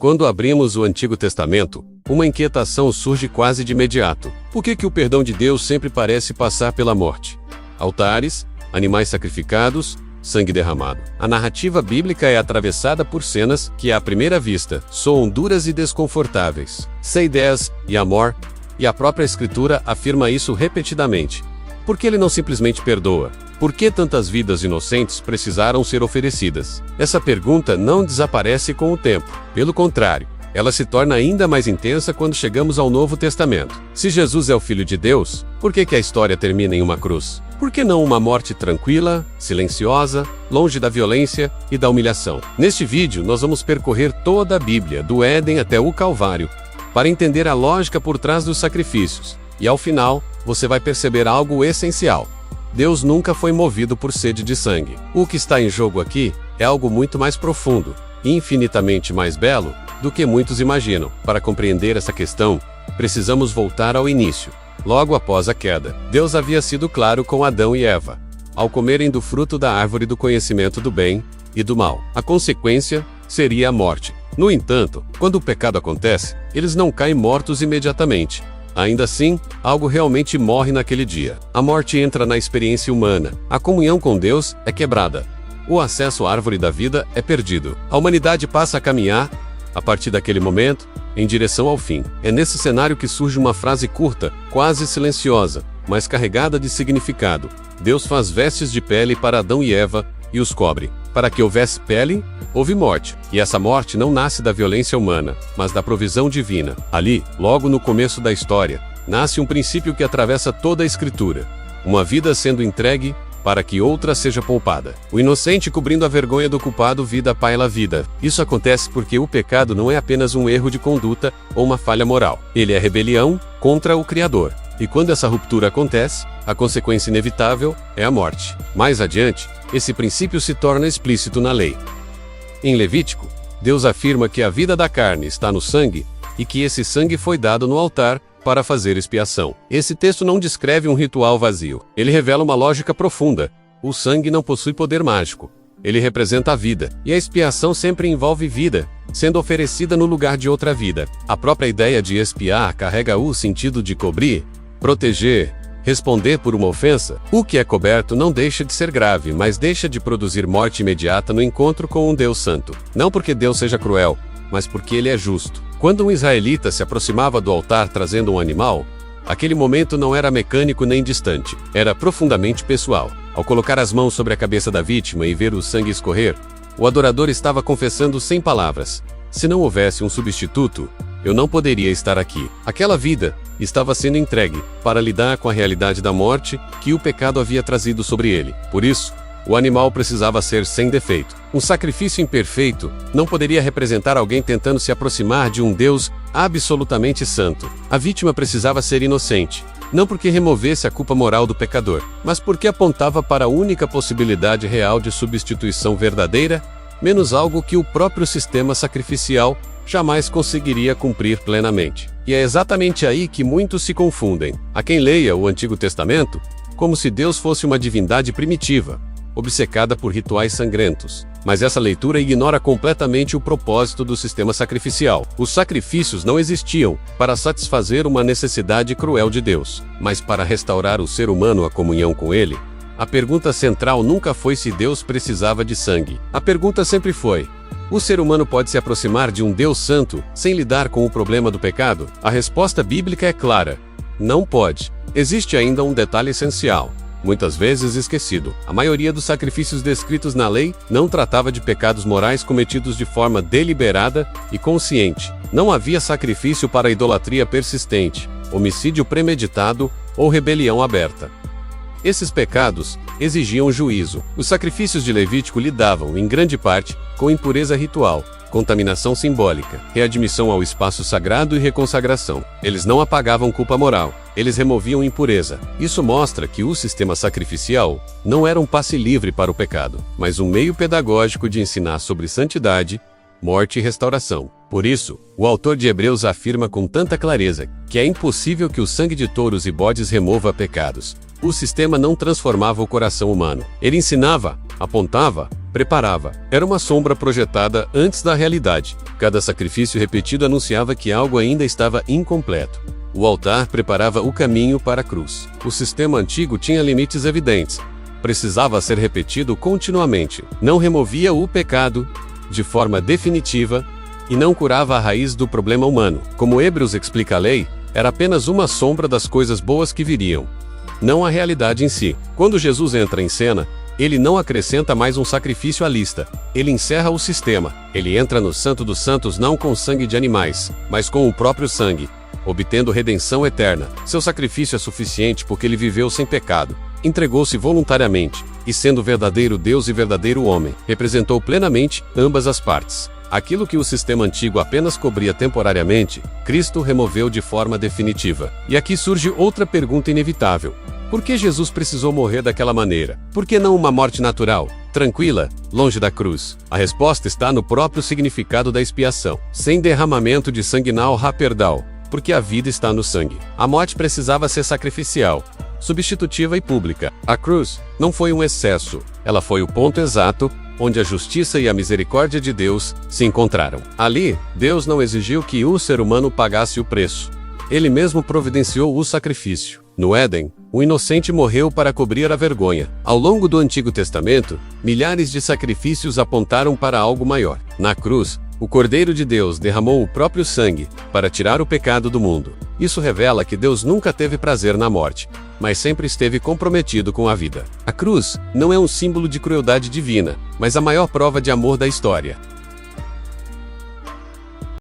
Quando abrimos o Antigo Testamento, uma inquietação surge quase de imediato. Por que o perdão de Deus sempre parece passar pela morte? Altares, animais sacrificados, sangue derramado. A narrativa bíblica é atravessada por cenas que, à primeira vista, soam duras e desconfortáveis. Ceides e Amor, e a própria Escritura afirma isso repetidamente. Por que ele não simplesmente perdoa? Por que tantas vidas inocentes precisaram ser oferecidas? Essa pergunta não desaparece com o tempo. Pelo contrário, ela se torna ainda mais intensa quando chegamos ao Novo Testamento. Se Jesus é o Filho de Deus, por que a história termina em uma cruz? Por que não uma morte tranquila, silenciosa, longe da violência e da humilhação? Neste vídeo, nós vamos percorrer toda a Bíblia, do Éden até o Calvário, para entender a lógica por trás dos sacrifícios. E ao final, você vai perceber algo essencial. Deus nunca foi movido por sede de sangue. O que está em jogo aqui é algo muito mais profundo e infinitamente mais belo do que muitos imaginam. Para compreender essa questão, precisamos voltar ao início. Logo após a queda, Deus havia sido claro com Adão e Eva. Ao comerem do fruto da árvore do conhecimento do bem e do mal, a consequência seria a morte. No entanto, quando o pecado acontece, eles não caem mortos imediatamente. Ainda assim, algo realmente morre naquele dia. A morte entra na experiência humana. A comunhão com Deus é quebrada. O acesso à árvore da vida é perdido. A humanidade passa a caminhar, a partir daquele momento, em direção ao fim. É nesse cenário que surge uma frase curta, quase silenciosa, mas carregada de significado. Deus faz vestes de pele para Adão e Eva e os cobre. Para que houvesse pele, houve morte. E essa morte não nasce da violência humana, mas da provisão divina. Ali, logo no começo da história, nasce um princípio que atravessa toda a Escritura. Uma vida sendo entregue para que outra seja poupada. O inocente cobrindo a vergonha do culpado, vida paila vida. Isso acontece porque o pecado não é apenas um erro de conduta ou uma falha moral. Ele é rebelião contra o Criador. E quando essa ruptura acontece, a consequência inevitável é a morte. Mais adiante, esse princípio se torna explícito na lei. Em Levítico, Deus afirma que a vida da carne está no sangue e que esse sangue foi dado no altar para fazer expiação. Esse texto não descreve um ritual vazio. Ele revela uma lógica profunda. O sangue não possui poder mágico. Ele representa a vida, e a expiação sempre envolve vida, sendo oferecida no lugar de outra vida. A própria ideia de expiar carrega o sentido de cobrir, proteger, responder por uma ofensa. O que é coberto não deixa de ser grave, mas deixa de produzir morte imediata no encontro com um Deus santo. Não porque Deus seja cruel, mas porque ele é justo. Quando um israelita se aproximava do altar trazendo um animal, aquele momento não era mecânico nem distante, era profundamente pessoal. Ao colocar as mãos sobre a cabeça da vítima e ver o sangue escorrer, o adorador estava confessando sem palavras: se não houvesse um substituto, eu não poderia estar aqui. Aquela vida estava sendo entregue para lidar com a realidade da morte que o pecado havia trazido sobre ele. Por isso, o animal precisava ser sem defeito. Um sacrifício imperfeito não poderia representar alguém tentando se aproximar de um Deus absolutamente santo. A vítima precisava ser inocente, não porque removesse a culpa moral do pecador, mas porque apontava para a única possibilidade real de substituição verdadeira, menos algo que o próprio sistema sacrificial jamais conseguiria cumprir plenamente. E é exatamente aí que muitos se confundem. Há quem leia o Antigo Testamento como se Deus fosse uma divindade primitiva, obcecada por rituais sangrentos. Mas essa leitura ignora completamente o propósito do sistema sacrificial. Os sacrifícios não existiam para satisfazer uma necessidade cruel de Deus, mas para restaurar o ser humano à comunhão com ele. A pergunta central nunca foi se Deus precisava de sangue. A pergunta sempre foi: o ser humano pode se aproximar de um Deus santo sem lidar com o problema do pecado? A resposta bíblica é clara: não pode. Existe ainda um detalhe essencial, muitas vezes esquecido. A maioria dos sacrifícios descritos na lei não tratava de pecados morais cometidos de forma deliberada e consciente. Não havia sacrifício para idolatria persistente, homicídio premeditado ou rebelião aberta. Esses pecados exigiam juízo. Os sacrifícios de Levítico lidavam, em grande parte, com impureza ritual, contaminação simbólica, readmissão ao espaço sagrado e reconsagração. Eles não apagavam culpa moral, eles removiam impureza. Isso mostra que o sistema sacrificial não era um passe livre para o pecado, mas um meio pedagógico de ensinar sobre santidade, morte e restauração. Por isso, o autor de Hebreus afirma com tanta clareza que é impossível que o sangue de touros e bodes remova pecados. O sistema não transformava o coração humano. Ele ensinava, apontava, preparava. Era uma sombra projetada antes da realidade. Cada sacrifício repetido anunciava que algo ainda estava incompleto. O altar preparava o caminho para a cruz. O sistema antigo tinha limites evidentes. Precisava ser repetido continuamente. Não removia o pecado de forma definitiva e não curava a raiz do problema humano. Como Hebreus explica a lei, era apenas uma sombra das coisas boas que viriam, não a realidade em si. Quando Jesus entra em cena, ele não acrescenta mais um sacrifício à lista. Ele encerra o sistema. Ele entra no Santo dos Santos não com sangue de animais, mas com o próprio sangue, obtendo redenção eterna. Seu sacrifício é suficiente porque ele viveu sem pecado, entregou-se voluntariamente, e sendo verdadeiro Deus e verdadeiro homem, representou plenamente ambas as partes. Aquilo que o sistema antigo apenas cobria temporariamente, Cristo removeu de forma definitiva. E aqui surge outra pergunta inevitável. Por que Jesus precisou morrer daquela maneira? Por que não uma morte natural, tranquila, longe da cruz? A resposta está no próprio significado da expiação. Sem derramamento de sangue perdão, porque a vida está no sangue. A morte precisava ser sacrificial, substitutiva e pública. A cruz não foi um excesso, ela foi o ponto exato onde a justiça e a misericórdia de Deus se encontraram. Ali, Deus não exigiu que o ser humano pagasse o preço. Ele mesmo providenciou o sacrifício. No Éden, o inocente morreu para cobrir a vergonha. Ao longo do Antigo Testamento, milhares de sacrifícios apontaram para algo maior. Na cruz, o Cordeiro de Deus derramou o próprio sangue para tirar o pecado do mundo. Isso revela que Deus nunca teve prazer na morte, mas sempre esteve comprometido com a vida. A cruz não é um símbolo de crueldade divina, mas a maior prova de amor da história.